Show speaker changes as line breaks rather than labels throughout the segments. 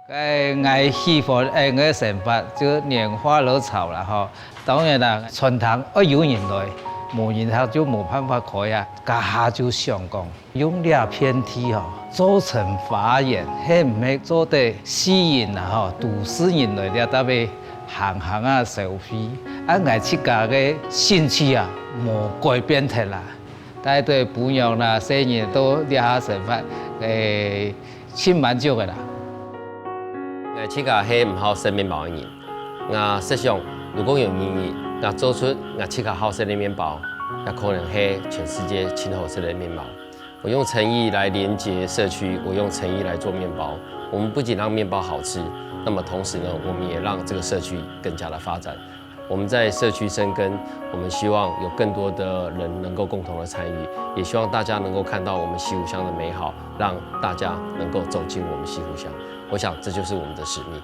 我喜欢用个生法就拈花惹草啦吼。当然啦，春堂要有人来，无人他就无办法开啊。家下就想讲，用俩偏题吼，做成法言，迄唔系做得吸引啦吼，都市人来了，特别行啊消费，我自家个兴趣啊，无改变脱啦。但对朋友啦、生意都俩生法，心满足个啦。
自家係唔好食麵包嘅人，我實上如果用意我做出我自家好食的麵包，那可能係全世界最好吃的麵包。我用誠意來連接社區，我用誠意來做麵包。我們不僅讓麵包好吃，那麼同時呢，我們也讓這個社區更加的發展。我們在社區生根，我們希望有更多的人能夠共同的參與，也希望大家能夠看到我們西湖鄉的美好，讓大家能夠走進我們西湖鄉。我想這就是我們的使命。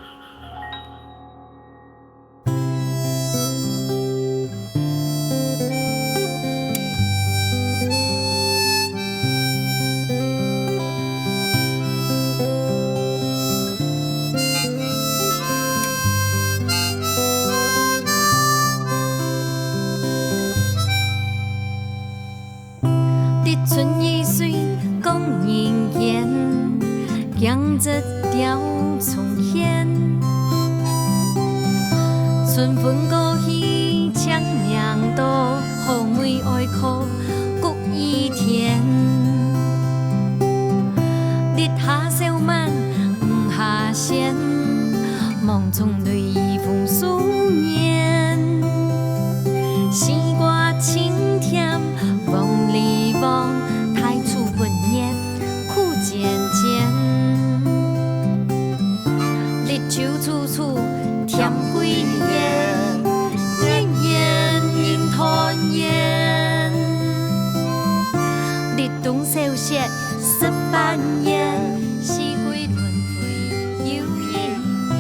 日春一水共人言，江浙调重现。春分过去，强娘多，后梅爱哭谷一天。日下小满五下线，梦中泪风素年。西瓜清甜，梦里梦，太初文言苦渐渐。日秋处处甜归燕，燕燕迎团圆。日冬小雪十八年，四季轮回又一年。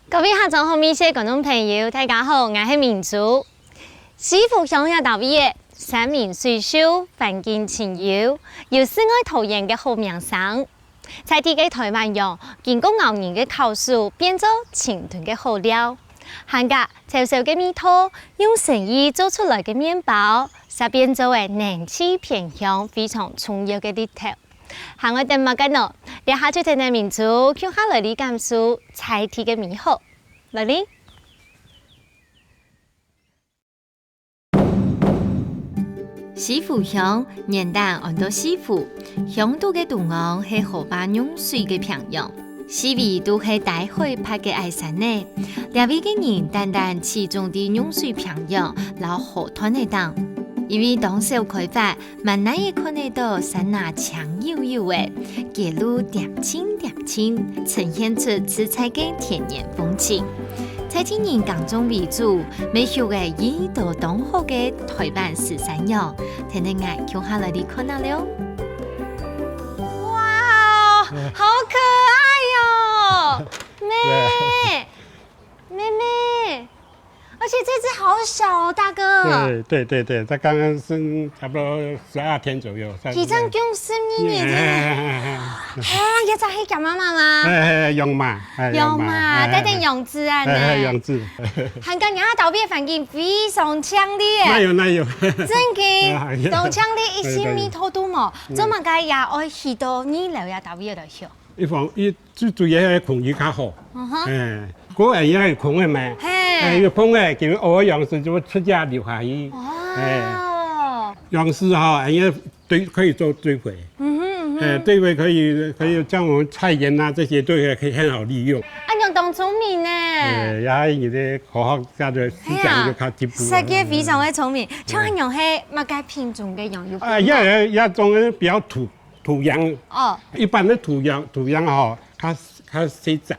各位下晝好，面些觀眾朋友，大家好，我係明珠。西湖鄉有特別山明水秀、環境清幽，又是愛陶冶嘅好名聲。在地嘅台灣用經過熬年嘅酵素變做清燉嘅好料，行家潮州嘅米湯用誠意做出來嘅麵包，就變做為嫩氣偏香、非常重要嘅啲頭。行我哋物嘅喏，你下就聽聽民族向下來啲感受菜地嘅美好，來哩。西湖鄉元旦按到西湖，鄉土嘅圖案係河壩湧水嘅平洋，四圍都係大海拍嘅矮山呢。兩位嘅人單單始終啲湧水平洋，撈河灘嘅檔，因為當時開發，慢慢也看得到山那強悠悠嘅，街路點清點清，呈現出自在嘅天然風情。在天然耕種為主，美秀嘅一道當好嘅台灣十三陽，聽聽我跳下來啲看下了。哇，好可愛喲、妹妹，而且這隻好小哦，大哥。
對，它剛剛生差不多12天左右。
幾張公司呢？一隻係咁媽媽嗎？
用嘛，
帶點用字啊！
用字。
香港人嘅道別環境非常強烈。
哪有？
真嘅，都強烈一些米土都冇，做乜嘅也愛許多年留也道別來學。
最主要係空氣較好。嗰人也係空嘅嘛。要空嘅，叫偶爾養士就出家留下去。養士哈，人家可以做堆肥。堆肥可以將我們菜園啊這些都可以很好利用。
用當聰明呢？
也係你啲科學家嘅思想就較進步。
實嘅非常嘅聰明，像用係乜嘅品種嘅羊肉？
一種比較土洋。哦。一般的土洋哈，它細長。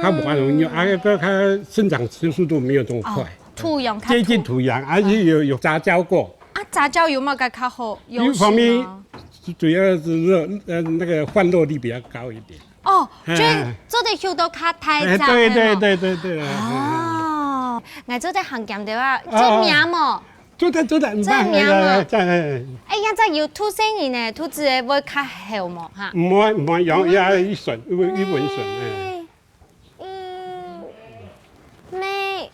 它不容易，它生長速度沒有這麼快。
土洋
接近土洋，而且有雜交過。
雜交有乜嘅較好？
一方面主要是那個換肉率比較高一點。哦，
即係做得好多較太雜。
對。
哦，我做在行业的话，做名么？
做得，
做名嘛。
真
哎呀，这有土生意呢，土质会较好么哈？
唔會用一順，一穩順
咩？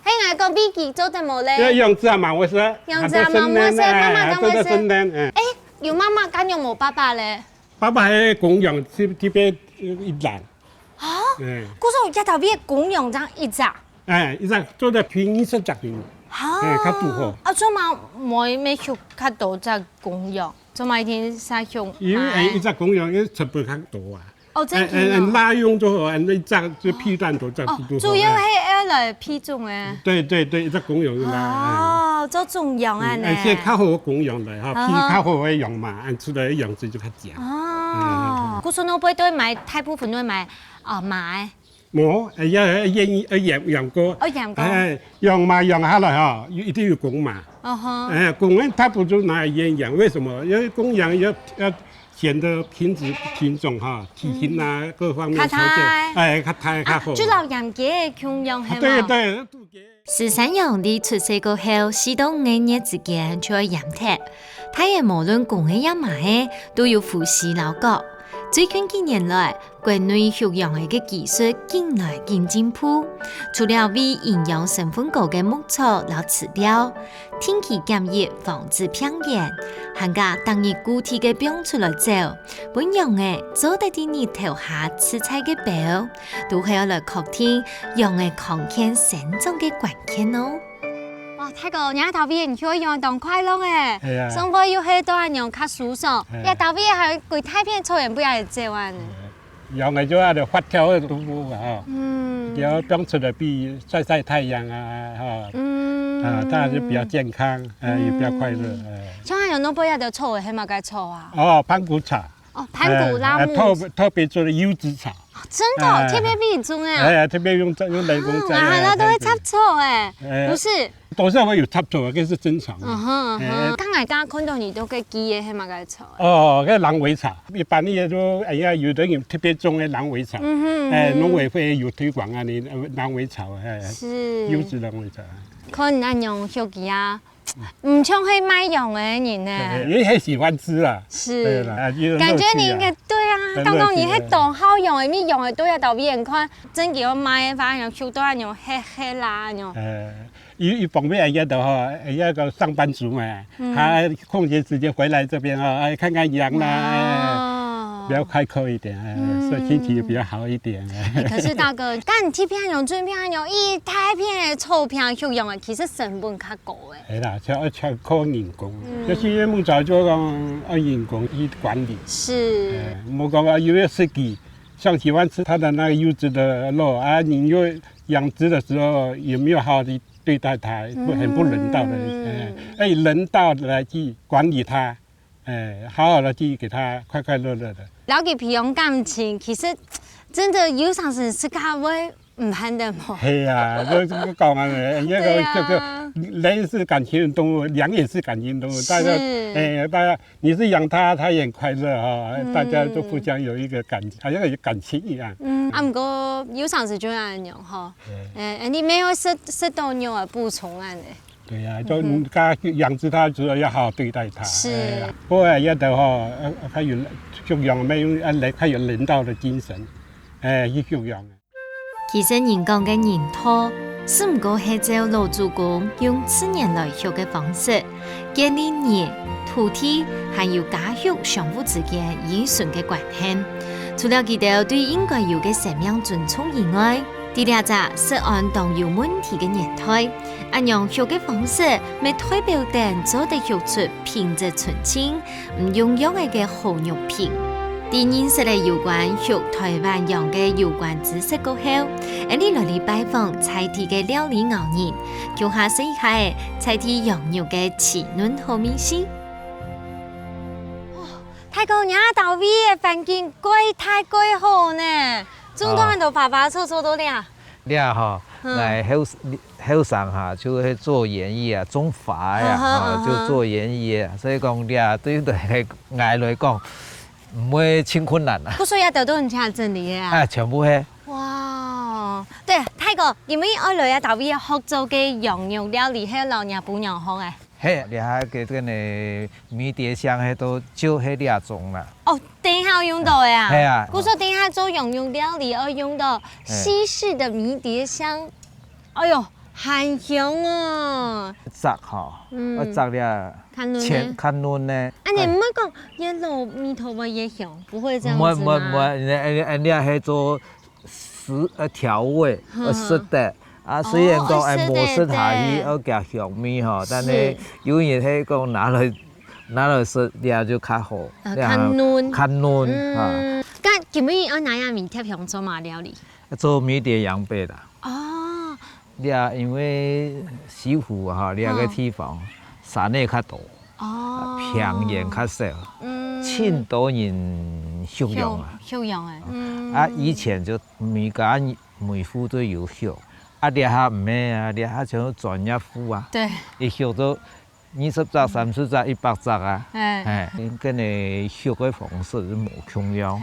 嘿，我講筆記做得冇咧？
樣子啊嘛，我說。
樣子啊嘛，我說媽媽講我說。
哎，
有媽媽敢用冇爸爸咧？
爸爸係供養這邊一欄。
啊？嗰時一頭邊供養這樣一隻。
哎，一隻做得便宜實際嘅。
嚇。
較多好。
啊，做嘛冇咩學較多隻供養，做嘛一天使用。
因為一隻供養要成本較多啊。
哦，真係。
拉用咗後，一隻就批斷咗，就多。
主要係要來批種嘅。
對，一隻供養啦。
哦，做種養啊呢？
先較好供養嚟嚇，批較好嘅用嘛，按出來樣子就較正。
哦。嗰時我不會都買，大部分都買買。
冇，養過。
養過。
養嘛養下來哈，一定要供嘛。供呢，它不就拿來養，為什麼？因為供養要顯得品種哈，體型啊各方面條件，較大較好。
主要養雞供養係嘛？
對。
十三陽的出世過後，4到5年之間就要養殖，他也無論供嘅養買嘅，都要負笈勞作。最近幾年來，國內畜養嘅技術更來更進步。除了為營養成分高嘅牧草和飼料，定期檢驗防止偏見，還加當日固體嘅標出來走，本樣嘅做得啲日頭下吃菜嘅標，都係要來確定樣嘅康健成長嘅關鍵哦。哇！睇個日頭邊人可以養當快樂誒，生活要係多人養較舒爽，日頭邊係攰太片草人不要嚟做啊！
養嘅就喺度發條嘅動物啊，要長出來比曬太陽啊，當然就比較健康，也比較快樂。
像係有那邊有草嘅係乜嘅草啊？
哦，盤古草。
哦，盤古拉木。
特別做的柚子草。
真的，特別必種誒。
特別用人工栽。
那都會插草誒，不是。
多少會有插草，這是正常。
剛才看到你都嘅記嘅係乜嘅草？
哦，嗰狼尾草，一般呢都有的人特別種嘅狼尾草。農委會有推廣啊，你狼尾草
是。
柚子狼尾草。
可能那用小雞啊。唔像去買用嘅人呢，
你很喜歡吃啊，
是，感覺你應該對啊，剛剛你喺當好用嘅，你用嘅都要到別人看，真叫我買嘅話，用好多人用黑啦用。
一方面也的哈，也個上班族嘛，他空閒時間回來這邊啊，看看羊啦，比較開闊一點，所以天氣比較好一點。
可是大哥，干貼片用、轉片用，一大片嘅草片去用嘅，其實成本較高嘅。係
啦，要靠人工，就是牧場就講要人工去管理。
是。
冇講話有些司機像喜歡吃他的那個優質的肉啊，你又養殖的時候也沒有好好的對待它，很不人道的，人道的來去管理它，好好的去給它快快樂樂的。
了解培養感情，其實真的有時是自家會唔肯的嘛。
係啊，就講啊，人是感情動物，羊也是感情動物，大家你是養它，它也很快樂哈，大家都互相有一個感，好像有感情一樣。
不過有時是這樣樣哈，你沒有適當用來補充啊。
對呀，就家養殖它，主要要好好對待它。
是。
不過也得哈，它有畜養咩用它有人道的精神，去畜養。
其實人講嘅人托，是唔過係照老祖公用自然來育嘅方式，建立人、土地還有家畜相互之間依順嘅關係。除了佢哋對應該有嘅生命尊重以外，第二隻是按當有問題嘅年代，按樣育嘅方式，咪代表定做得育出品質純正、唔用養嘅好肉品。第認識了有關育台灣羊嘅有關知識過後，你來嚟拜訪菜地嘅料理牛人，叫下試下菜地羊肉嘅滋潤好味先。太高人到位嘅環境太好呢，中多人都爬爬錯錯都靚。
靚哈，來後生哈就去做園藝啊，種花呀，就做園藝啊，所以講靚對對愛來講。唔會太困難啦。
不需要得到人家整理啊。
全部係。
哇，對，太个你们爱来啊，大位学做嘅羊肉料理，迄老娘不娘学诶。
嘿，你还给这个迷迭香，迄都就迄两种啦。
哦，等一下要用到的啊。
系啊。
我说等一下做羊肉料理要用到西式的迷迭香。哎呦，很香哦。
炸吼，我炸了。看嫩呢。
啊，你唔好讲，一路米头味也香，不会这样子吗？
唔，你系做调味，湿的。啊，虽然讲无适下去要加香味吼，但是有人迄讲拿来食了就较好，
较嫩
哈。
咁今日要哪样米贴香做嘛料理？
做迷迭羊贝啦。
哦。
了，因为媳妇哈，了个地方山内较大，平原较少，青岛人休养啊。
休养诶。
啊，以前就每户都有休。啊，掠下唔咩啊，掠下像专业户啊，
对，
伊休到20只、30只、100只啊，跟你休嘅方式是无同样，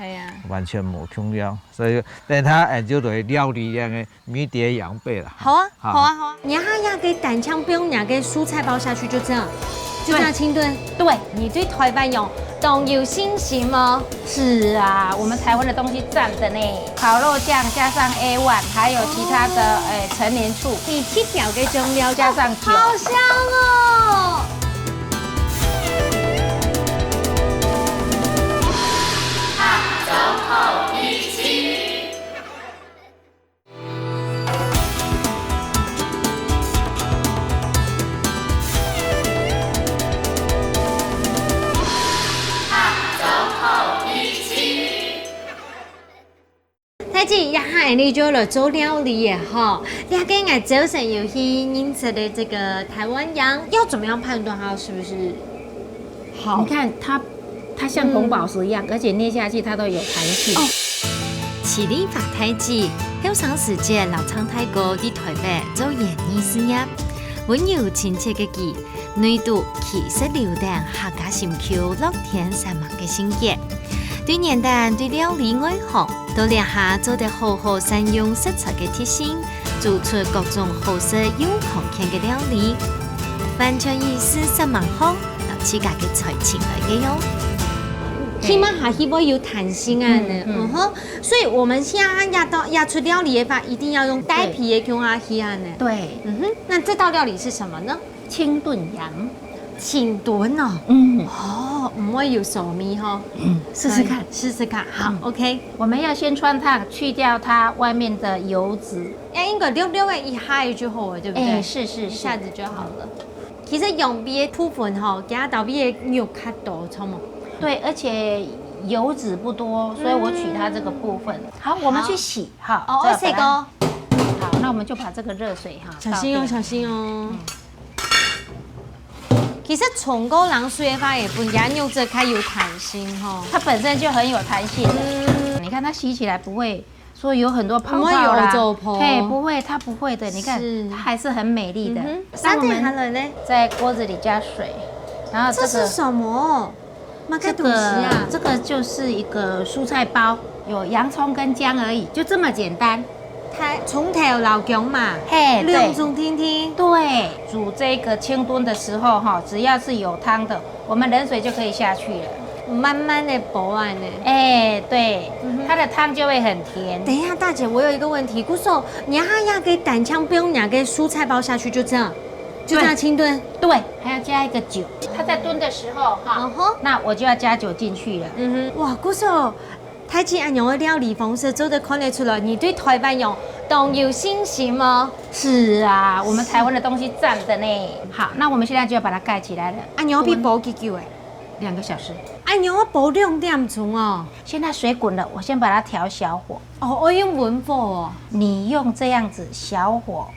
完全无同样，所以等他就来料理那个迷迭羊贝了。
好啊，好啊，好啊！你还要给蛋枪，不用两个蔬菜包下去，就这样，就这样清炖。对，你对台湾用懂有信心吗？
是啊，我们台湾的东西赞的呢，烤肉酱加上 A1， 还有其他的陈年醋，
第7条嘅中料
加上酒，
好香哦！一下你就来做料理也好，你还跟俺早晨有些认识的这个台湾羊，要怎么样判断它是不是好？
你看它像红宝石一样，而且捏下去它都有弹性。
市里法太子，休长时间老昌太哥伫台北做演艺事业，温柔亲切嘅佢，内度气色流淡，客家心口乐天散漫嘅性格。对年蛋对料理爱好，都留下做得好好善用食材嘅特性，做出各种好食又好看嘅料理，完全以40万好到自家嘅才情来嘅哟。起码还是要有弹性啊呢，所以我们现在压出料理的话，一定要用带皮的姜啊去啊呢。
对，
那这道料理是什么呢？
清炖羊。
清炖哦，唔会有熟米哈，
试试看，
试试看，好，OK。
我们要先穿烫，去掉它外面的油脂，
应该溜的一下就好了，对不对？
是，
一下子就好了。其实羊皮的部分哈，加到皮的肉较多，错吗？
对，而且油脂不多，所以我取它这个部分。好，我们去洗，好。
哦，2个。好，
那我们就把这个热水哈，
小心哦，小心哦。其实重过冷水的话，也不然肉质较有弹性哈。
它本身就很有弹性。你看它洗起来不会说有很多泡泡啦，嘿，不会，它不会的。你看，它还是很美丽的。
那我们
在锅子里加水，然后
这是什么？
这个就是一个蔬菜包，有洋葱跟姜而已，就这么简单。
从头老姜嘛，
嘿，
两种听听。
对，煮这个清炖的时候哈，只要是有汤的，我们冷水就可以下去了，
慢慢的煲完呢。
对，它的汤就会很甜。
等一下，大姐，我有一个问题，姑嫂，你还要给蛋枪，不用两个蔬菜包下去，就这样清炖。
对，还要加一个酒。它在炖的时候哈，那我就要加酒进去了。
哇，姑嫂。太极安阳的料理方式做得看得出来，你对台湾羊懂有信心吗？
是啊，我们台湾的东西赞的呢。好，那我们现在就要把它盖起来了。
安阳要煲几久哎
？2个小时。
安阳要煲2点钟哦。
现在水滚了，我先把它调小火。
哦，我用文火哦。
你用这样子小火，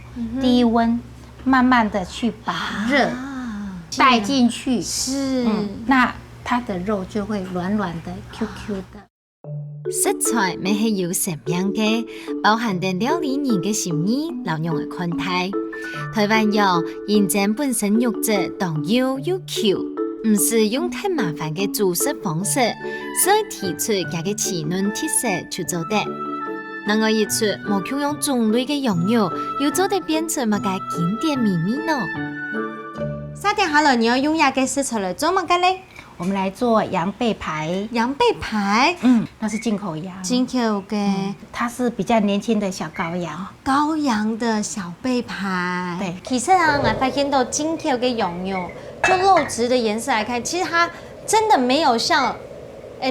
低温，慢慢的去把热带进去。
是。
那它的肉就会软软的、Q Q 的。
食材咪係有什樣嘅，包含定料理人嘅心意，流用嘅看待。台灣羊現正本身肉質當腰要翹，唔是用太麻煩嘅煮食方式，所以提出佢嘅滋潤特色就做得。那我一出无穷用种类的羊肉，又做得变成么个经典秘密呢？
沙甸好了，你要用哪个食材来做么个嘞？
我们来做羊背排，
羊背排，
那是进口羊，
进口的，
它是比较年轻的小羔羊，
羔羊的小背排。
对，
其实啊，我发现到进口的羊肉，就肉质的颜色来看，其实它真的没有像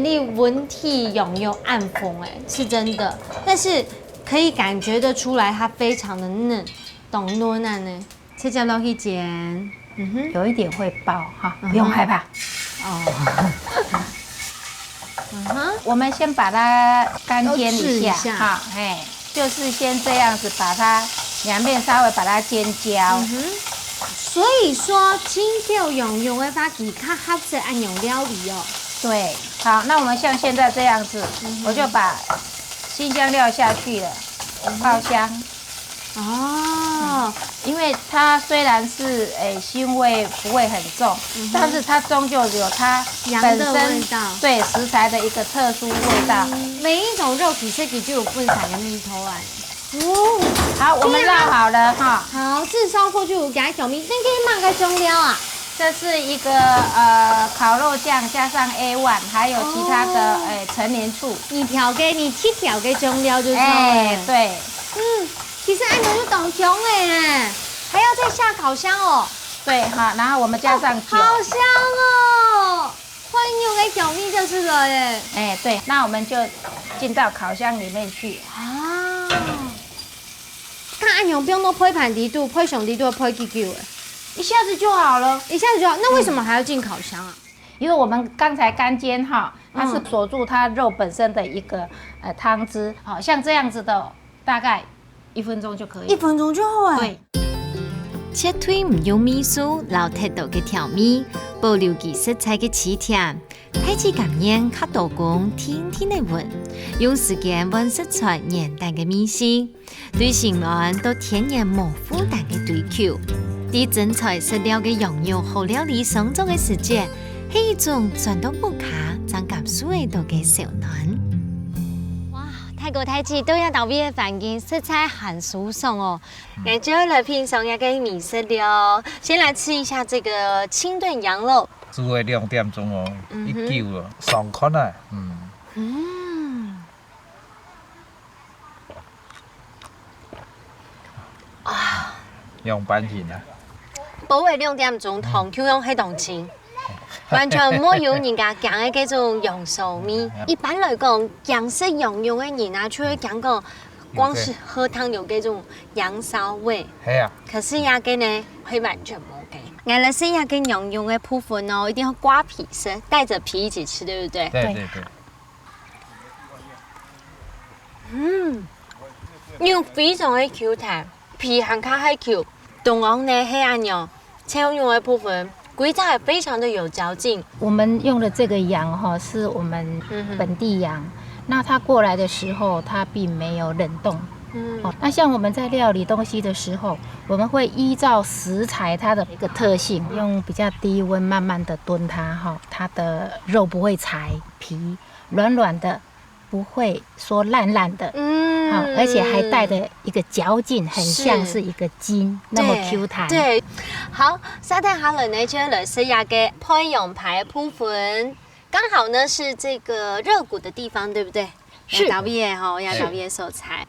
你文体羊肉暗红，是真的，但是可以感觉得出来，它非常的嫩，懂多嫩呢？切角落去煎，
有一点会爆哈，不用害怕。我们先把它干煎一下，哈，就是先这样子把它两面稍微把它煎焦。
所以说，进口羊肉的话，其较合适按用料理哦。
对，好，那我们像现在这样子，我就把新香料下去了，爆香。因为它虽然是腥味不会很重，但是它终究有它本身
味道，
对食材的一个特殊味道。
每一种肉其实就有本产的味道啊。
好，我们烙好了哈。
好，炙烧过就有加小米，那可以买个中料啊。
这是一个烤肉酱加上 A1， 还有其他的陈年醋。
你调给中料就是。
对。
其实按钮就懂穷哎，还要再下烤箱哦。
对哈，然后我们加上酒。
好香哦！欢迎有给小蜜就是了耶。
对，那我们就进到烤箱里面去。
看按钮不用多配盘低度，配上低度配几久哎，
一下子就好了，
一下子就好。那为什么还要进烤箱啊？
因为我们刚才干煎哈，它是锁住它肉本身的一个汤汁，好像这样子的，大概1分钟就可以。
1分钟就好哎。
对。
切腿唔用味素，留太多嘅调味，保留其食材嘅鲜甜，开始感染较多工天天的闻，用时间温食出简单嘅美食，对成员都天然无负担嘅追求。啲真材实料嘅羊肉好料理上做嘅时节，係一種賺到不卡，增減數味道嘅小暖。
泰國太子都有特別嘅環境，色彩很舒爽哦。那就來品嘗一個美食了。先來吃一下這個清燉羊肉。
煮嘅2點鐘哦，1嚿咯，2塊啊，用板型啊。
保衛2點鐘同佢用喺同前。完全冇有人家講嘅嗰種羊臊味。一般來講，講食羊肉嘅人啊，除咗講光是喝湯有嗰種羊騷味。
係啊。
可是呀嘅呢，係完全冇嘅。原來是呀嘅羊肉嘅部分哦，一定要刮皮吃，帶着皮一起吃，對不對？
對。
肉非常嘅 Q 彈，皮很卡係 Q。同樣呢係按樣，切羊肉嘅部分。骨架也非常的有嚼劲。
我们用的这个羊哈，是我们本地羊，那它过来的时候，它并没有冷冻。那像我们在料理东西的时候，我们会依照食材它的一个特性，用比较低温慢慢的炖它哈，它的肉不会柴，皮软软的，不会说烂烂的。而且还带着一个嚼劲，很像是一个筋，那么 Q 弹。
对，好，沙滩好了呢，就来吃下个配羊排部分，刚好呢是这个热骨的地方，对不对？是。特别哈，要特别素材。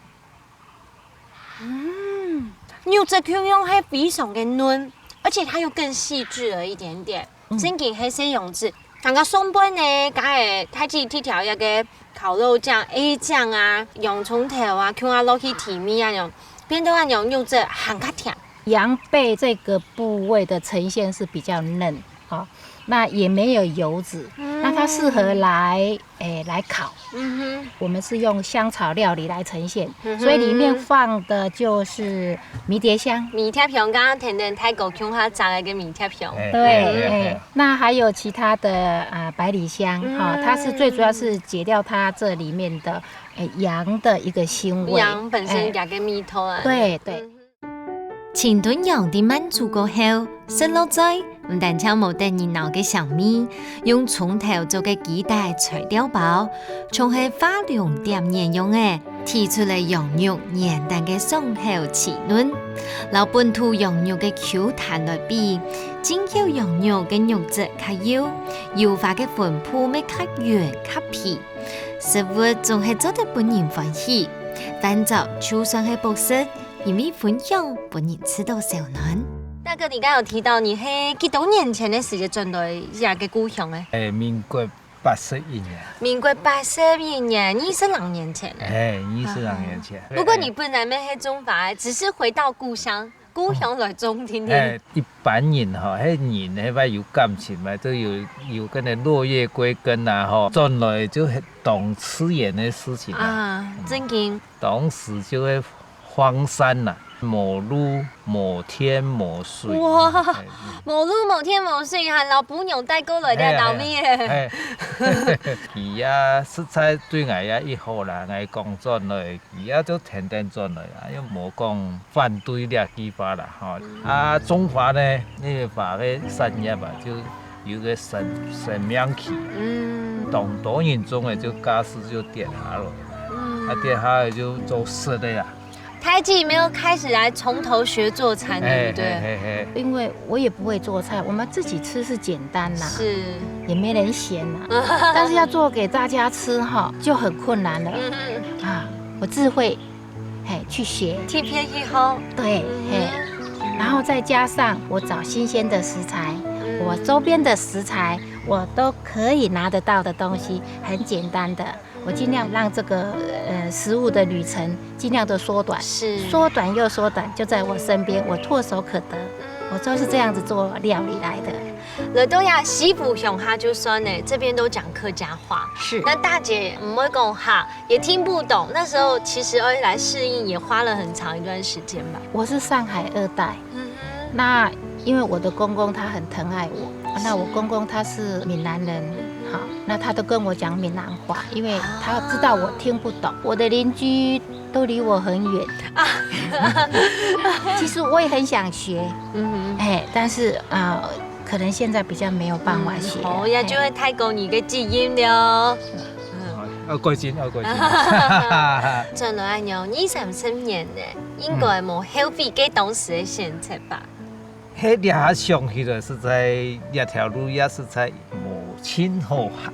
牛这 Q 用还非常的嫩，而且它又更细致了一点点。真紧黑色羊脂，刚刚松本呢，加个太子去调一个。烤肉酱、A 酱啊、洋葱头啊，放下落去提味啊，种变到那种肉质很较甜。
羊背这个部位的呈现是比较嫩，那也没有油脂，那它适合来烤。我们是用香草料理来呈现，所以里面放的就是迷迭香、
米贴香，刚刚甜甜泰国乡下长的个米贴香。
对，那还有其他的百里香，它是最主要是解掉它这里面的羊的一个腥味。
羊本身加个米头啊。
对。
清炖羊的焖煮過後，食落嘴，唔但超冇得熱鬧嘅香味，用葱頭做嘅雞蛋材料包，仲係花龍點釀用嘅，提出嚟羊肉簡單嘅鬆口滋潤，攞本土羊肉嘅 Q 彈來比，進口羊肉嘅肉質較幼，油化嘅粉鋪咪較軟較皮，食物仲係做得本人歡喜，反正就算係不食。因為分享本人吃到小暖。大哥，你剛有提到你係幾多年前的時間轉來這個故鄉誒？
民國81年。
民國81年，22年前誒。
22年前。
不過你本來沒係種法，只是回到故鄉來種聽聽。
一般人吼，迄人迄擺有感情嘛，都有嗰個落葉歸根啊吼，轉來就係懂吃鹽的事情啊。
真經。
當時就會。荒山呐、某路某天某水。
哇！某路某天某水，係老母娘帶過來嘅豆米嘅。
伊啊，實在對我也一好啦，我講轉來，伊啊就天天轉來啊，又冇講反對呢幾法啦，吼。啊，種法呢，呢個法嘅產業啊，就有個生命期。當然種嘅就假使就跌下咯，跌下就做實的啦。
太極沒有開始來從頭學做菜，對不對？
因為我也不會做菜，我們自己吃是簡單啦，
是，
也沒人嫌啦。但是要做給大家吃哈，就很困難了。我自會，去學。
貼片以後，
對，然後再加上我找新鮮的食材，我周邊的食材我都可以拿得到的東西，很簡單的。我盡量讓這個食物的旅程盡量的縮短，縮短又縮短，就在我身邊，我唾手可得。我就是這樣子做料理來的。
來到呀西府鄉下就算呢，這邊都講客家話。是。那大姐唔會講哈，也聽不懂。那時候其實要來適應，也花了很長一段時間吧。
我是上海2代，那因為我的公公他很疼愛我，那我公公他是閩南人。好，那他都跟我講閩南話，因為他知道我聽不懂。我的鄰居都離我很遠，其實我也很想學，但是可能現在比較沒有辦法學。好呀，就會太過你嘅基因了。
過錢。
轉來有20-30年呢，應該冇後悔嘅當時嘅選擇吧？
迄條上去了，實在那條路也實在無親好行。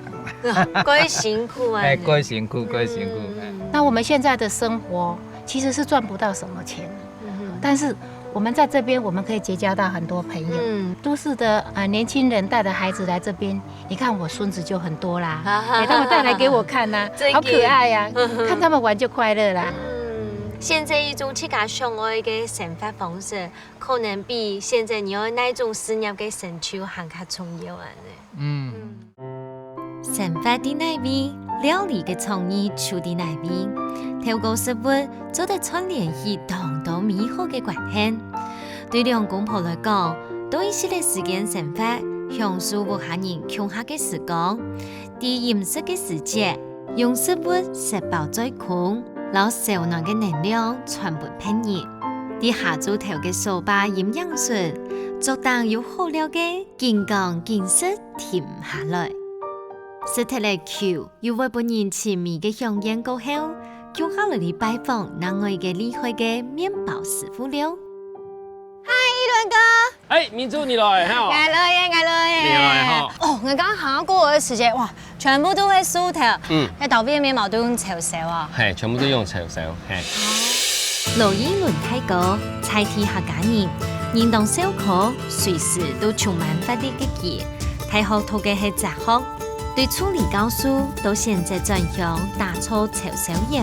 怪辛苦啊！
怪辛苦。
那我們現在的生活其實是賺不到什麼錢，但是我們在這邊我們可以結交到很多朋友。都市的年輕人帶着孩子來這邊，你看我孫子就很多啦，他們帶來給我看啦，好可愛呀，看他們玩就快樂啦。
現在一種自家相愛嘅生活方式，可能比現在你有那種事業嘅成就還較重要啊！生活的那邊，料理嘅創意處的那邊，透過食物做得串聯起眾多美好嘅關係。對兩公婆來講，都一起嘅時間生活，享受和家人共下嘅時光，啲飲食嘅時節，用食物食飽再困。攞小暖嘅能量傳播朋友，啲下晝頭嘅手把營養素，做當有好料嘅健康健食甜下來。食得嚟橋，要為本人前面嘅香煙過後，叫下來嚟拜訪南外嘅厲害嘅麵包師傅了。嗨，一倫哥！
哎，明珠你來哈！
來了耶！
你來哈！
哦，我剛行過嘅時節，哇，全部都係酥條。喺豆邊嘅麵包都用潮手啊。
係，全部都用潮手。係。
羅依倫太哥，菜天客家人，現當燒烤，隨時都充滿活力嘅佢。太學徒嘅係雜學，對處理酵素到現在轉向打造潮手油。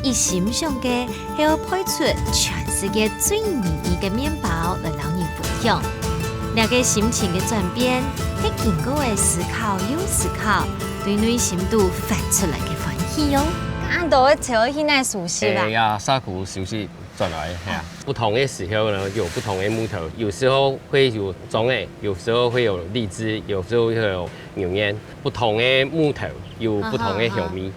而心上嘅係要配出全世界最美味嘅麵包來讓人分享。了解心情嘅轉變，係經過嘅思考又思考，對內心度發出來嘅歡喜喲。
啱到一條現在熟悉吧？
呀，沙鼓熟悉轉來係啊。不同嘅時候呢，有不同嘅木頭，有時候會有棕誒，有時候會有荔枝，有時候會有牛煙。不同嘅木頭有不同嘅香味。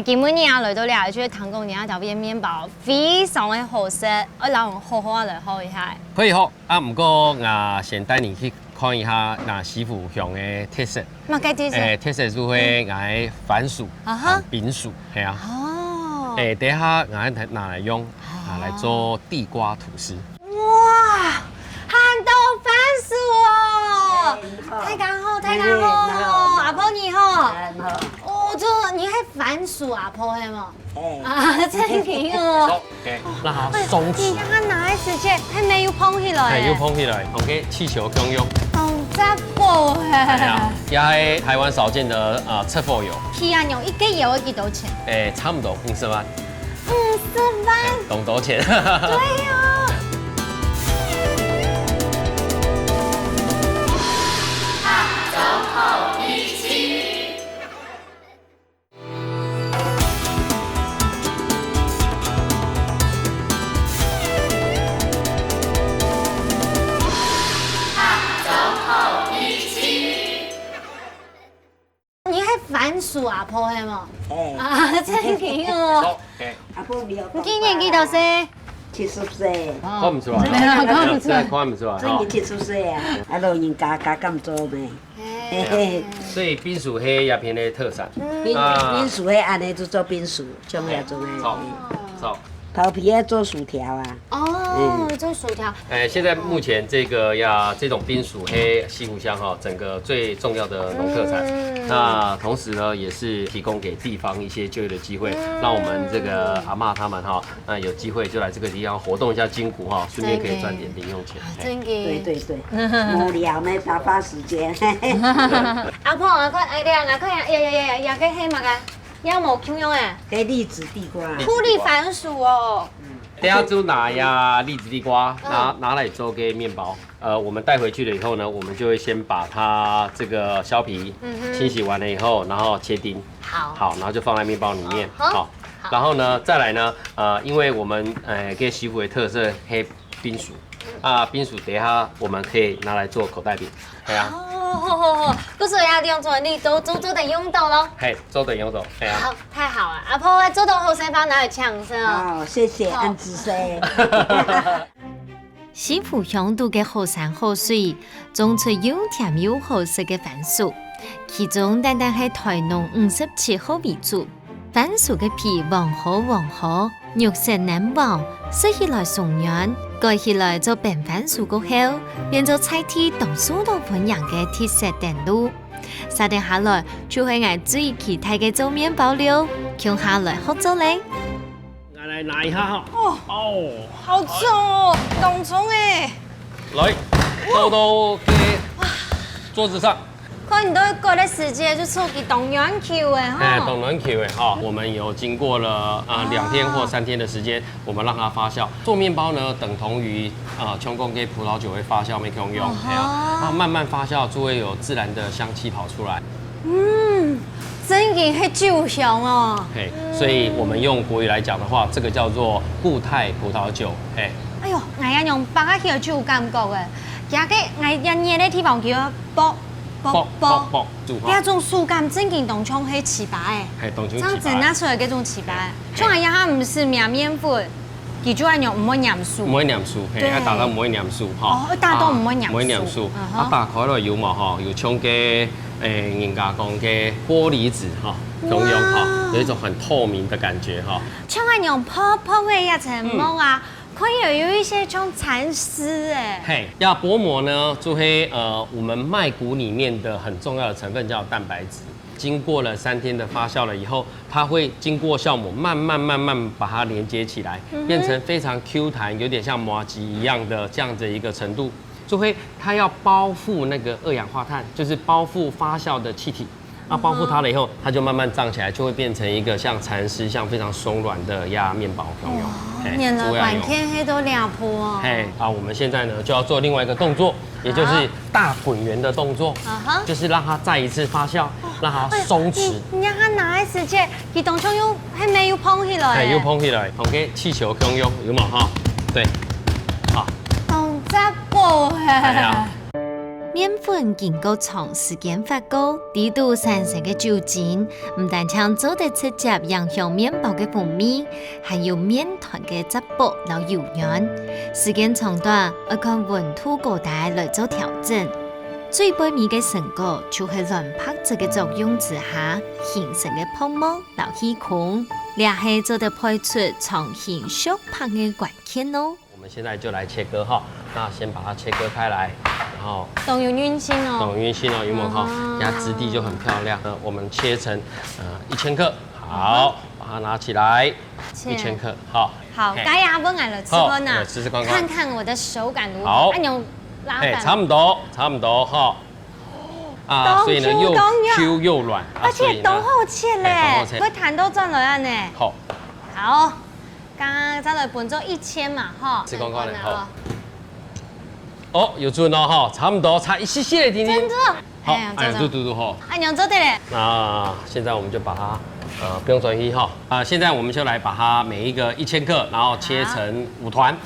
今每年来到了，就是糖果年头边面包非常的好食，我老人好好来好一下。
可以好啊，不过先带你去看一下媳妇乡的特色。
嘛，该特色？
特色就会番薯、冰薯，系啊。
哦。
底下拿来用，来做地瓜吐司。
哇，汉豆番薯哦，太刚好，太刚好，阿婆你好。哦，这你还番薯阿婆系吗？啊，真挺哦。
让它松弛。
你看它拿来时间还没有蓬起来。
还有蓬起来，OK， 气球共用。
真薄
哎。也系台湾少见的赤貨油。
皮啊，用一個油要幾多錢？
差不多50萬。
50萬？
懂多錢？
對哦。番薯阿婆係嘛？啊，真挺哦。
阿婆你
你今年幾多歲
？70歲。
看唔出來。
看唔出來。
看唔出來。
最近70歲啊，老人家咁做咩？
所以冰薯係一片的特產。
冰薯係安尼就做冰薯，種嚟種嚟。
好。
头皮要做薯条啊！
哦，做薯条。
现在目前这种冰薯黑西湖乡哈，整个最重要的农特产。那同时呢，也是提供给地方一些就业的机会，让我们这个阿嬷他们哈，有机会就来这个地方活动一下筋骨哈，顺便可以赚点零用钱。
真嘅。
对对对，无聊呢，打发时间。
阿婆，我看呀，个黑嘛个。要冇咁樣誒？
黑栗子地瓜，
酷栗番薯哦。
等下就拿栗子地瓜拿来做个面包。我们带回去了以后呢，我们就会先把它这个削皮，清洗完了以后，然后切丁。好，然后就放在面包里面。好，然后呢，再来呢，因为我们给媳妇的特色黑冰薯冰薯底下我们可以拿来做口袋饼。系啊。
好，不是要用做你都等用到咯。
嘿，做等用到，系啊。
好，太好了，阿婆做到后生帮拿来抢先哦。
好，谢谢安子生。
西湖乡土嘅好山好水，种出又甜又好食嘅番薯，其中单单系台农57號為主。番薯嘅皮黃好，肉色嫩黃，食起來鬆軟，蓋起來做白番薯過後，變做菜地當數到款樣嘅鐵石定路。沙定下來就係我最期待嘅做麵包了，向下來學做咧。
来拿一下哈。哦，
好重哦，重重哎。
来，倒到给桌子上。
可能都过了时间就出去冻软球哎哈。
冻软球哎哈，我们有经过了2天或3天的时间，我们让它发酵。做面包呢，等同于琼宫跟葡萄酒会发酵没用用，它慢慢发酵就会有自然的香气跑出来。
真嘅係酒香哦。
所以我们用国语来讲的话，这个叫做固态葡萄酒。
哎呦，我要用白啊叫酒感覺嘅，而家我一熱咧地方叫卜。呢種樹感真嘅當沖係糍粑誒，這樣子拿出來嗰種糍粑，像係它唔是麵粉，記住係用唔會黏酥，
唔會黏酥，打到唔會黏酥嚇，
打到唔會黏酥，
唔會黏酥，打開來有嘛嚇，有像嘅人家講嘅玻璃紙嚇，咁樣嚇，有一種很透明的感覺嚇，
像係用泡泡嘅一層膜啊。可以有一些種蠶絲哎，
要薄膜呢，就會我們麥穀裡面的很重要的成分叫蛋白質。經過了3天的發酵了以後，它會經過酵母慢慢把它連接起來，變成非常 Q 彈，有點像麻糬一樣的這樣的一個程度。就會它要包覆那個2氧化碳，就是包覆發酵的氣體。包覆它了以後，它就慢慢脹起來，就會變成一個像蠶絲、像非常鬆軟的面包咁樣。
免得晚天黑都兩坡。
我們現在呢就要做另外一個動作，也就是大滾圓的動作，就是讓它再一次發酵，讓它鬆弛。
你讓它拿來時間，佢當中又還沒有膨起來。
又膨起來，OK，氣球可以用，有冇哈？對，好。
動作過
面粉經過長時間發酵，低度產生嘅酒精，唔但將做得直接影響麵包嘅風味，還有麵團嘅質薄老油軟。時間長短要看溫度高低來做調整。最背面嘅成果就係卵拍子嘅作用之下形成嘅泡沫老氣孔，這係做得配出重新縮拍嘅關鍵哦。
我們現在就來切割哈，那先把它切割開來，然後
懂有運心哦，
懂運心哦，有冇哈？它質地就很漂亮。我們切成1000克，好，把它拿起來，1000克，好。
好，大家問來了，吃喝呢？
試試看看，
看看我的手感如何。
好，
按鈕拉板，
差不多哈。啊，所以呢又 Q 又軟，
而且都好切嘞，會彈到轉來呢。
好，
好，剛剛再來分做1000嘛，哈。
試看看嘞，好。哦，有準哦，哈，差不多，差一些些的點點。
真的。
好，哎，嘟哈。
按鈕做對嘞。
那現在我們就把它。不用轉移哈現在我們就來把它每一個1000克，然後切成5團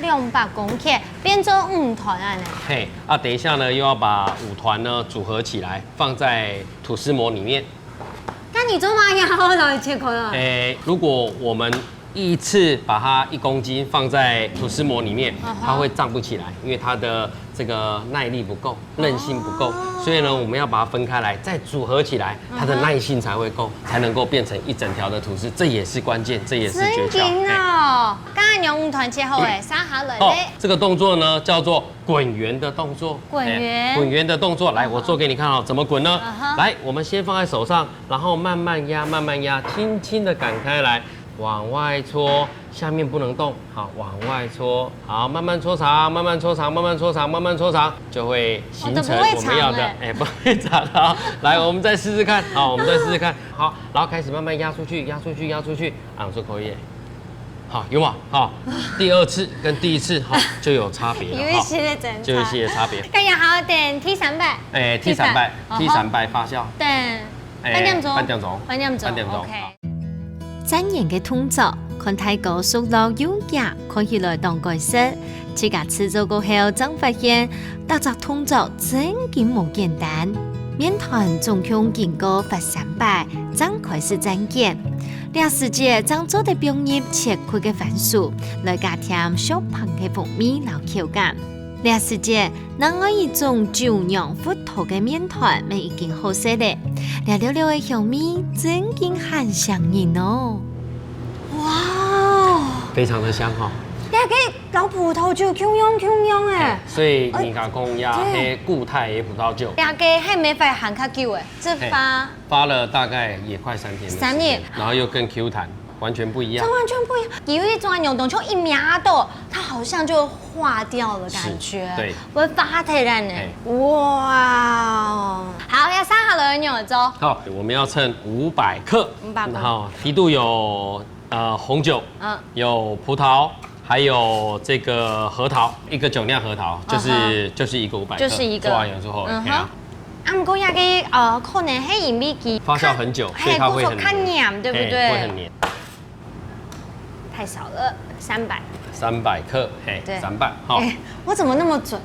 ，200公克變做5團啊呢。
嘿，等一下呢又要把5團呢組合起來，放在吐司模裡面。
那你做乜嘢好來切佢啊？
如果我們一次把它1公斤放在吐司模裡面，它會脹不起來，因為它的這個耐力不夠，韌性不夠，所以呢，我們要把它分開來，再組合起來，它的耐性才會夠，才能夠變成一整條的吐司，這也是關鍵，這也是訣竅。
哦，剛剛用5團切好誒，撒下來咧。
這個動作呢叫做滾圓的動作。
滾圓。
滾圓的動作，來，我做給你看哦，怎麼滾呢？來，我們先放在手上，然後慢慢壓，慢慢壓，輕輕的擀開來。往外搓，下面不能動，好，往外搓，好，慢慢搓長，慢慢搓長，慢慢搓長，慢慢搓長，就會形成我們要的，不會長的。來，我們再試試看，好，我們再試試看，好，然後開始慢慢壓出去，壓出去，壓出去，我說可以，好，有嗎？好，第2次跟第1次，好，就有差別了，
有一些的整，
就有一些差別。
今日好點 T300，T300
發酵，
對，半點鐘
，OK。
真人嘅動作，看太過熟練優雅，看起來當改色。自家製作過後，真發現大隻動作真嘅冇簡單。麵團總共經過發3擺，真開始增減。這時節將做得並入切開嘅番薯，來加添小胖嘅風味和口感。這時節，另外一種酒釀芋頭嘅麵團，咪已經好食咧。料料嘅香味真嘅很上癮哦！
哇，
非常的香哈！
你係嘅老葡萄酒，Q 香誒。
所以你講講呀，係固態嘅葡萄酒。
你嘅係沒法含較久誒，這
發了大概也快3天。3天，然後又更 Q 彈。完全不一樣，
完全不一樣。有一種扭動，就一秒豆，它好像就化掉了感覺。
對，
會發太爛呢。哇！好，要撒好了牛粥。
好，我們要稱500克。然後提度有紅酒，有葡萄，還有這個核桃，一個酒釀核桃，就是一個500克。
就是一個。
做完油之後，
不過那個可能係因為佢
發酵很久，所以它會很
黏，對不對？
會很黏。
太少了，300
克，嘿，300，好。
我怎麼那麼準？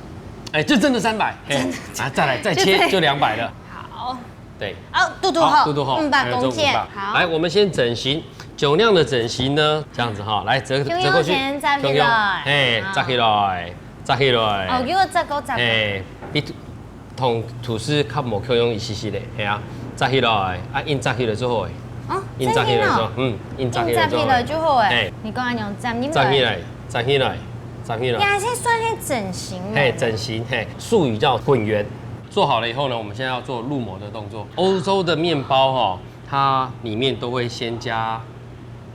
哎，就真的300，真的。啊，再來再切就200了。
好。
對。
嘟嘟後，500公克。好。
來，我們先整形，酒釀的整形呢，這樣子哈，來折過去，哎，紮起來，紮起來。
哦，叫我紮個紮。
哎，比同吐司較無口用一些些的，係啊，紮起來，啊，印紮起來之後。印紮起來咗，印紮起來
就好誒。你講用紮
起來，紮起來。你
還是算係整形？
嘿，整形，嘿，術語叫滾圓。做好了以後呢，我們現在要做入模的動作。歐洲的麵包哈，它裡面都會先加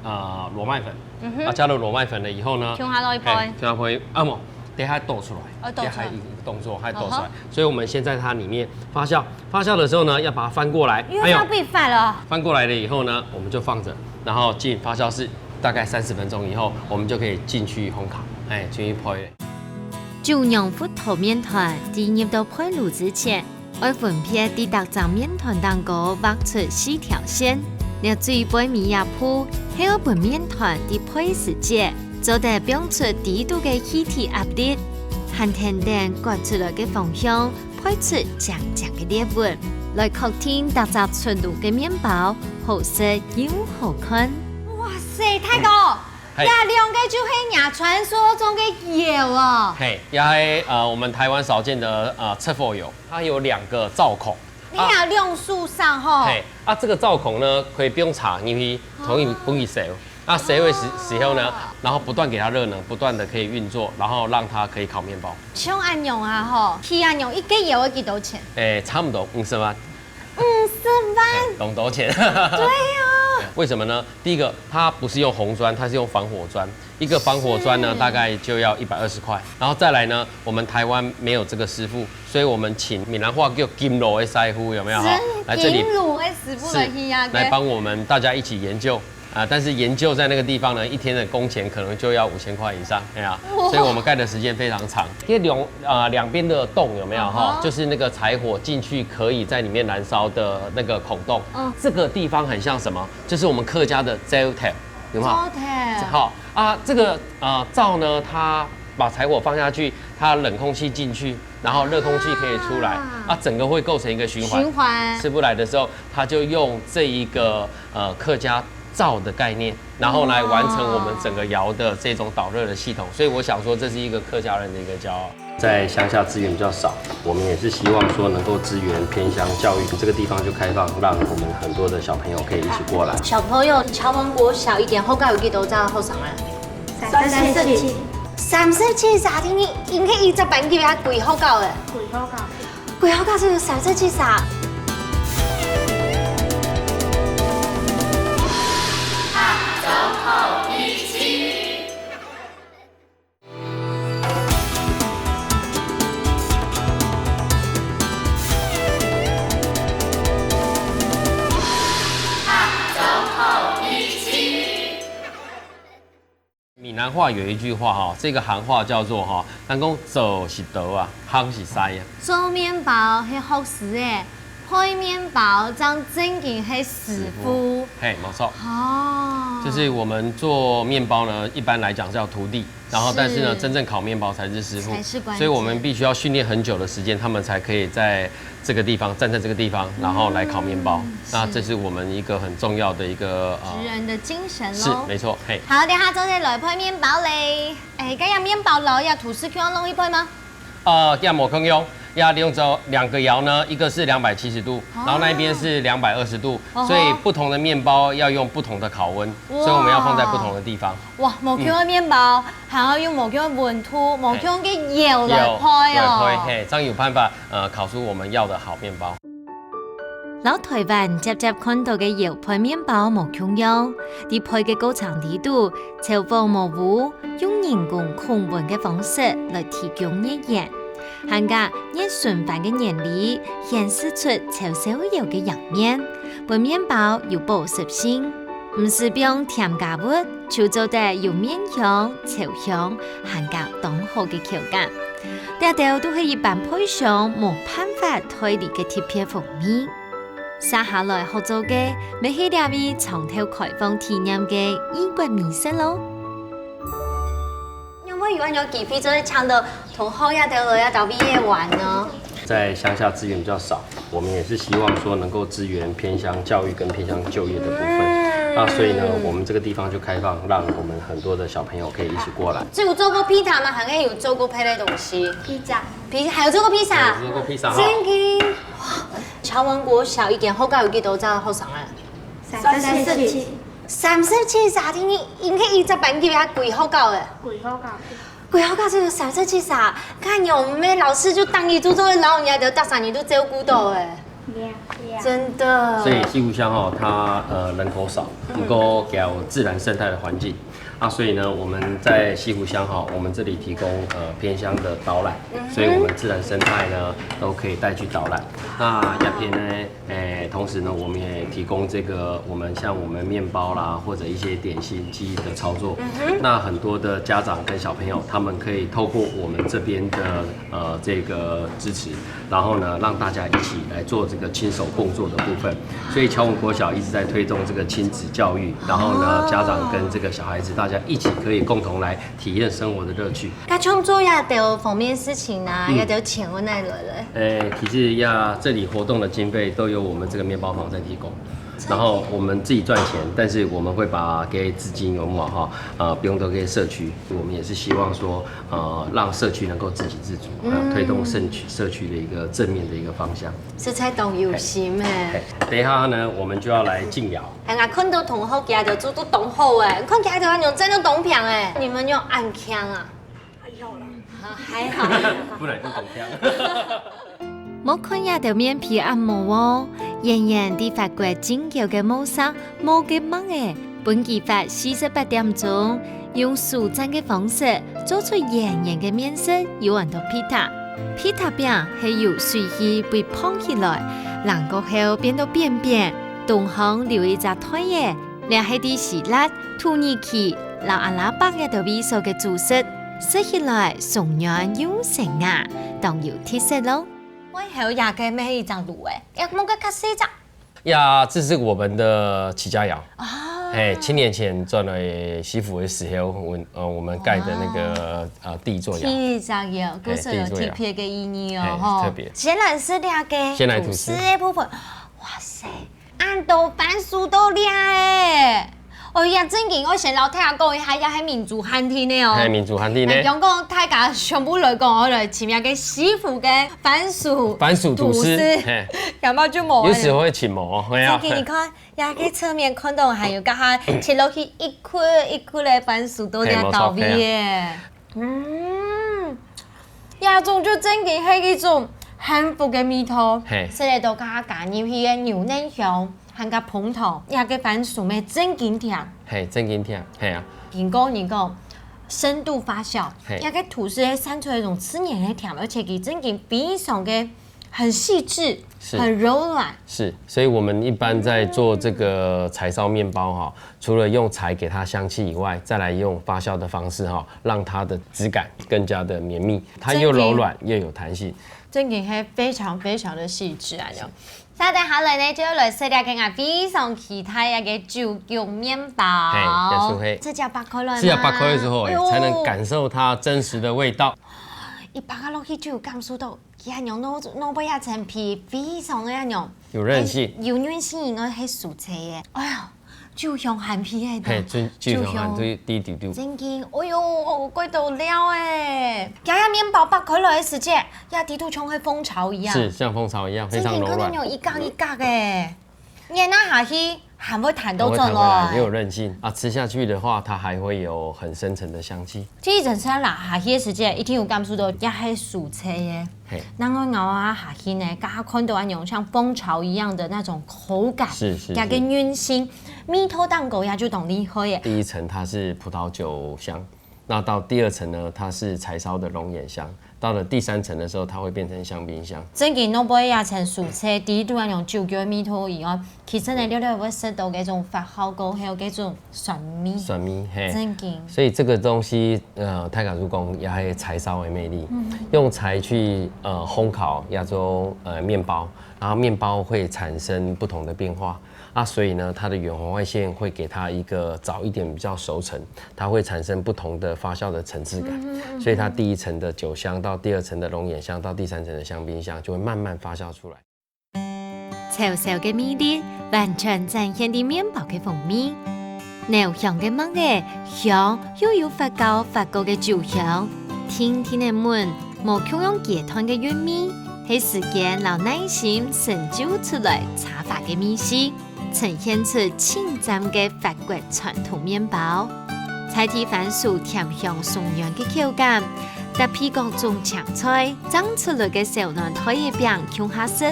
螺麥粉，加了螺麥粉了以後呢，
調下落去，
等下倒出來，等下一個動作還倒出來，所以我們先在它裡面發酵。發酵的時候呢，要把它翻過來。
又要被翻了。
翻過來了以後呢，我們就放着，然後進發酵室，大概30分鐘以後，我們就可以進去烘烤，哎，進去焙。
酒釀芋頭麵團在入到焙爐之前，要分別喺特張麵團當中畫出4條線，然後最背面一鋪，喺嗰盤麵團喺焙時節。做得表出低度嘅氣體壓力，和甜點刮出來嘅芳香，配出酱酱嘅裂纹，来确定特集出炉嘅面包好食又好看。
哇塞，泰哥，呀，两个就是呀传说中的油哦。
嘿，也系我们台湾少见的赤佛油，它有2个灶孔。
你要用树上吼。
嘿，这个灶孔呢可以不用插，因为同意不易烧。那烧的时候呢，然后不断给它热能，不断的可以运作，然后让它可以烤面包。
像安用啊吼，去安用一个油要几多钱
差不多50万。
50万，
懂多钱？
对呀。
为什么呢？第一个，它不是用红砖，它是用防火砖。一个防火砖呢，大概就要120块。然后再来呢，我们台湾没有这个师傅，所以我们请闽南话叫金炉的师傅，有没有？
来这里金炉的师傅
来帮我们大家一起研究。但是研究在那个地方呢，一天的工钱可能就要5000块以上，所以我们盖的时间非常长。因为两边的洞有没有就是那个柴火进去可以在里面燃烧的那个孔洞。这个地方很像什么？就是我们客家的 Zeltel， 有没有？好这个灶呢，它把柴火放下去，它冷空气进去，然后热空气可以出来，整个会构成一个循环。吃不来的时候，它就用这一个客家 灶的概念，然后来完成我们整个窑的这种导热的系统，所以我想说，这是一个客家人的一个骄傲。在乡下资源比较少，我们也是希望说能够支援偏乡教育，这个地方就开放，让我们很多的小朋友可以一起过来。
小朋友，侨文国小一点后盖有几多张后上啊？37啥天你应该20班级还贵好教的。贵好教就是37啥？
闽南话有一句话这个行话叫做咱讲做是刀啊，夯是塞啊。
做面包是好事诶，配面包张正经是师傅。
嘿，没错。就是我们做面包呢，一般来讲叫徒弟，然后但是呢，真正烤面包才是师傅，所以我们必须要训练很久的时间，他们才可以在这个地方站在这个地方，然后来烤面包。那这是我们一个很重要的一个
职人的精神咯。
是，没错。嘿，
好，等下做些来配面包嘞。这样面包篓要吐司可以弄一配吗？
要抹坑用。 要利用2个窑呢，一个是270度，然后那一边是220度，所以不同的面包要用不同的烤温，所以我们要放在不同的地方。
哇，无穷的面包，还要用无穷的温度、无穷的油来配哦。
嘿，这样有办法烤出我们要的好面包。
老台湾接看到嘅油配面包无穷用，啲配嘅高層力度超過模糊，用人工控温嘅方式來提供熱源。 含加熱順飯嘅原理，顯示出超少油嘅油面，本面包有保濕性，唔是用添加物，就做得有面香、潮香，含加當好嘅口感。條條都係一般配上冇辦法推理嘅特別風味。接下來合作嘅，咪係兩位從頭開放體驗嘅異國美食咯。
有安有几批就是抢的同后亚德罗亚到毕业玩呢？
在乡下资源比较少，我们也是希望说能够支援偏乡教育跟偏乡就业的部分。所以呢，我们这个地方就开放，让我们很多的小朋友可以一起过来。
所以有做过披萨吗？还可以有做过配的东西？披萨，还有做过披萨？
有做过披萨哈。
真的哇！侨文国小一点后盖有几多张后上啊？37啥天你应该20班级还贵好教的。贵好教这个37啥？看有没老师就当你做做老人家的大3年都照顾到哎。 真的，
所以西湖乡它人口少，能够给自然生态的环境。所以呢，我们在西湖乡我们这里提供偏乡的导览，所以我们自然生态呢都可以带去导览。那亚偏呢，同时呢，我们也提供这个我们面包啦，或者一些点心机的操作。那很多的家长跟小朋友，他们可以透过我们这边的这个支持，然后呢，让大家一起来做这个亲手工作的部分。所以侨文国小一直在推动这个亲子教育，然后呢，家长跟这个小孩子大家一起可以共同来体验生活的乐趣。
那创作也有方面事情啊，也有钱我那来嘞。
其实这里活动的经费都由我们这个面包房在提供。然后我们自己赚钱，但是我们会把给资金有嘛不用都给社区。我们也是希望说，让社区能够自给自足，推动社区的一个正面的一个方向。
色彩都有心诶。
等一下呢，我们就要来竞窑。
哎呀，看到同好家就做都同好诶，看家就用真的同平诶。你们用暗枪啊？还好。
不能用同枪。
冇看也條面皮按摩哦，仍然啲法國精巧嘅模式冇嘅乜嘅，本期發48點鐘，用素蒸嘅方式做出圓圓嘅面色，有很多皮塔。皮塔餅係由水氣被膨起來，冷過後變到扁扁，東行留一隻胎嘅，連係啲希臘、土耳其、老阿拉伯嘅味素嘅主食，食起來鬆軟又成牙，當有特色咯。
我还有牙给咩一张卤要摸个卡西张。
这是我们的起家窑啊，7年前赚了媳妇的时候，我们盖的那个地座窑。
起家窑，故是有特别的意义哦，
特别。
先来是两个
先来吐司
的部分，哇塞，按都番薯都亮诶。哦呀，正经我先老太下讲一下，也係民族餐廳的哦。
係民族餐廳呢。
講講大家全部來講，我來前面嘅師傅嘅番薯
吐司，
有冇就冇？
有時會切膜，係啊。
正經你看，也喺側面看到還有家下切落去一顆一顆嘅番薯都喺到味嘅。呀種就正經係一種幸福嘅味道，食嚟到家加入去嘅牛嫩香。含個蓬頭，也個番薯咩真緊甜，
係真緊甜，係啊。
人講深度發酵，也個吐司散出一種刺眼的甜，而且佢真緊非常的很細緻，很柔軟。
是，所以我們一般在做這個柴燒麵包哈，除了用柴給它香氣以外，再來用發酵的方式哈，讓它的質感更加的綿密，它又柔軟又有彈性。
真緊係非常非常的細緻啊！再等下來呢，就要來食啲更加非常其他一個豬腳麵包。這叫8塊了。
這叫8塊之後，才能感受它真實的味道。
一把它落去就有感受到，一樣攞不一層皮，非常的一樣。
有韌性。
有韌性，應該係酥脆嘅。哎呀，就像含皮喺度。
係，就像含啲啲條條。
真嘅，哎呦，好鬼到了誒！夾下麵包8塊落嘅時節，呀地圖像係蜂巢一樣。
是，像蜂巢一樣，非常柔軟。
真嘅，可能有一格一格嘅，捏那下去還會彈到盡咯。
也有韌性啊，吃下去的話，它還會有很深層的香氣。
即係陣時啦，下去嘅時節，一定有感受到也係酥脆嘅。然後咬啊下去呢，大家看到那種像蜂巢一樣的那種口感，也跟韌性。蜜桃蛋糕呀就懂厲害耶。
第一層它是葡萄酒香，那到第2層呢，它是柴燒的龍眼香，到了第3層的時候，它會變成香檳香。
真嘅，我不會也成蔬菜，第一度那種酒腳蜜桃以外，其實呢，你會食到嗰種發酵過後嗰種酸味。
酸味，嘿。
真嘅。
所以這個東西，太港主講也係柴燒的魅力，用柴去烘烤亞洲麵包，然後麵包會產生不同的變化。所以呢，它的遠紅外線會給它一個早一點比較熟成，它會產生不同的發酵的層次感，所以它第1層的酒香到第2層的龍眼香到第3層的香檳香就會慢慢發酵出來。
稠稠嘅米粒完全展現啲麵包嘅風味，濃香嘅麥嘅香又有發酵嘅酒香，甜甜嘅門冇強用結團嘅韻味，係時間留耐心成就出來茶發嘅米絲。呈現出清淡嘅法國傳統麵包，菜體番薯甜香鬆軟嘅口感，搭配各種青菜，蒸出來嘅小嫩菜嘅餅香下色，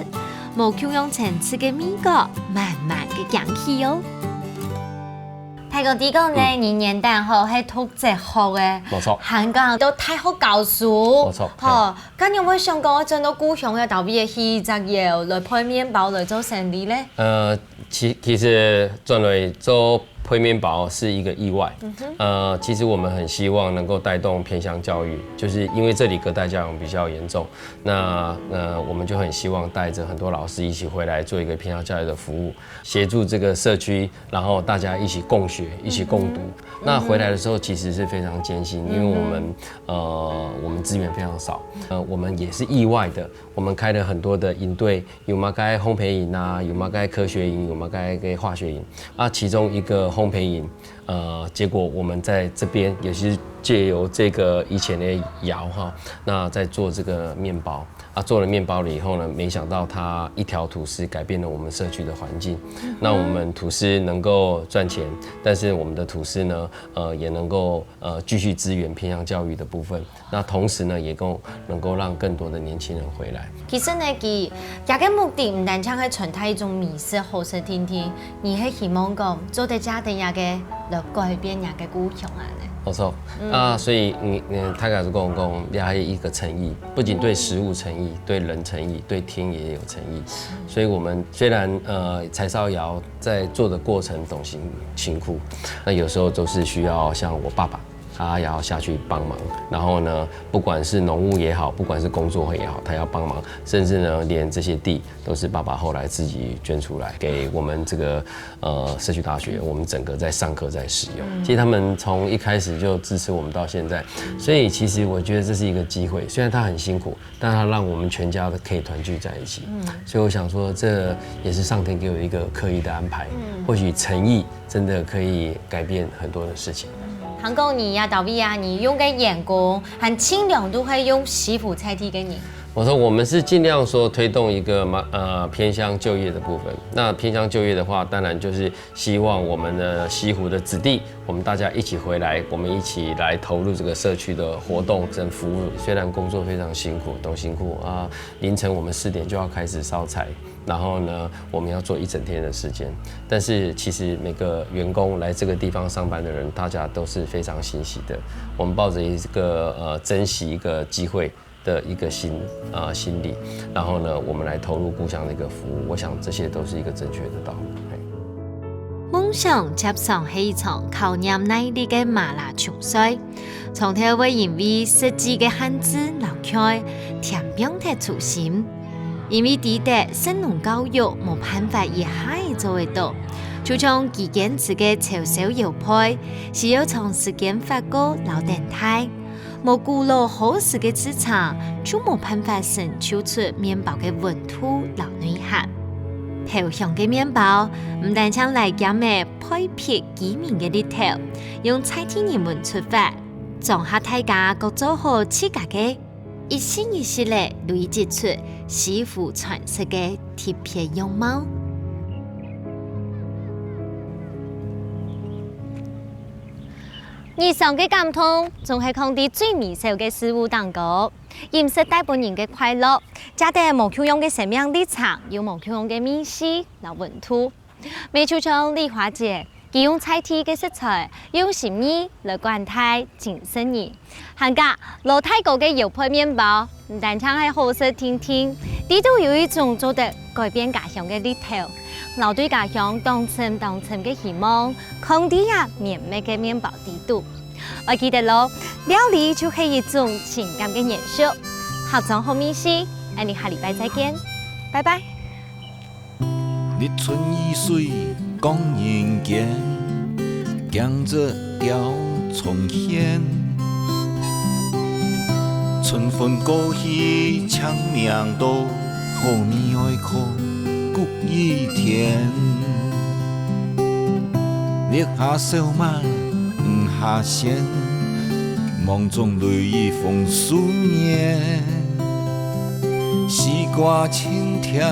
冇強用層次嘅味覺，慢慢嘅香氣哦。
泰國地講呢，年年蛋好係特質好嘅，
冇錯。
香港都太好教書，
冇錯。
嚇，咁有冇想過我將到故鄉嘅特別嘅氣質嘢來配麵包來做生意咧？
其實轉來做配推面包是一个意外。其实我们很希望能够带动偏乡教育，就是因为这里隔代教养比较严重，那我们就很希望带着很多老师一起回来做一个偏乡教育的服务，协助这个社区，然后大家一起共学，一起共读。那回来的时候其实是非常艰辛，因为我们资源非常少，我们也是意外的，我们开了很多的营队，有嘛该烘焙营啊，有嘛该科学营，有嘛该化学营啊，其中一个烘焙营，结果我们在这边也是借由这个以前的窑哈，那在做这个面包。做了面包了以后呢，没想到它一条吐司改变了我们社区的环境。那我们吐司能够赚钱，但是我们的吐司呢，也能够继续支援偏乡教育的部分。那同时呢，也能够让更多的年轻人回来。
其實呢，佢也嘅目的唔單止係傳遞一種美食好食天天，而係希望講做啲家庭也嘅來改變也嘅故鄉啊。
没错，所以他敢是跟我讲，也还有一个诚意，不仅对食物诚意，对人诚意，对天也有诚意。所以我们虽然柴烧窑在做的过程懂辛苦，那有时候都是需要像我爸爸。他也要下去帮忙，然后呢，不管是农务也好，不管是工作会也好，他要帮忙，甚至呢，连这些地都是爸爸后来自己捐出来给我们这个社区大学，我们整个在上课在使用。其实他们从一开始就支持我们到现在，所以其实我觉得这是一个机会，虽然他很辛苦，但他让我们全家的可以团聚在一起。所以我想说，这也是上天给我一个刻意的安排，或许诚意真的可以改变很多的事情。
韩国你呀，导演啊，你用嘅眼光和清凉都可以用媳妇菜提给你。
我说我们是尽量说推动一个偏乡就业的部分。那偏乡就业的话，当然就是希望我们的西湖的子弟，我们大家一起回来，我们一起来投入这个社区的活动跟服务。虽然工作非常辛苦，都辛苦啊，凌晨我们4点就要开始烧柴。然后呢，我们要做一整天的时间，但是其实每个员工来这个地方上班的人，大家都是非常欣喜的。我们抱着一个珍惜一个机会的一个心理，然后呢，我们来投入故乡的一个服务。我想这些都是一个正确的道路。
夢想接上係一場考驗耐力嘅馬拉松賽，從頭會因為設計嘅限制流開，填平嘅初心。因為地帶新農教育冇辦法一下做得到，就從基建自嘅潮州油配，是要長時間發酵老等待，冇顧路好時嘅資產，就冇辦法生產出麵包嘅溫度老內涵。頭香嘅麵包唔單將嚟減嘅配撇幾面嘅啲頭，用菜天人們出發，將下大家各做好自家嘅。一心一世地累積出媳婦傳世嘅貼片樣貌。
日常嘅感通，仲係抗啲最微小嘅事物當中，飲食帶俾人嘅快樂，加啲無缺用嘅生命立場，有無缺用嘅美食、嗱溫度。每就像梨花節。佢用菜地嘅食材，用心意來灌態精神意。韓家老太哥嘅油配麵包，唔單止係好食天天，呢度有一種做得改變家鄉嘅力頭，留對家鄉當層嘅希望，抗啲呀綿密嘅麵包地度。我記得咯，料理就係一種情感嘅延續。合作好美食，我哋下禮拜再見，拜拜。
日春雨水講人間，江浙調重現。春風過去長命道，後面愛靠谷雨天。烈下小馬唔下線，夢中淚雨風思念。西瓜青甜。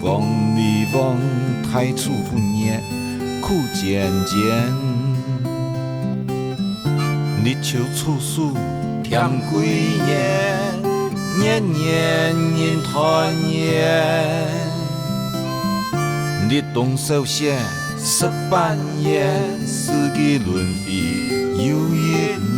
望你望太初不念苦漸漸，日秋處暑甜幾年，年年人團圓。日冬收歇10半夜，四季輪迴又一年。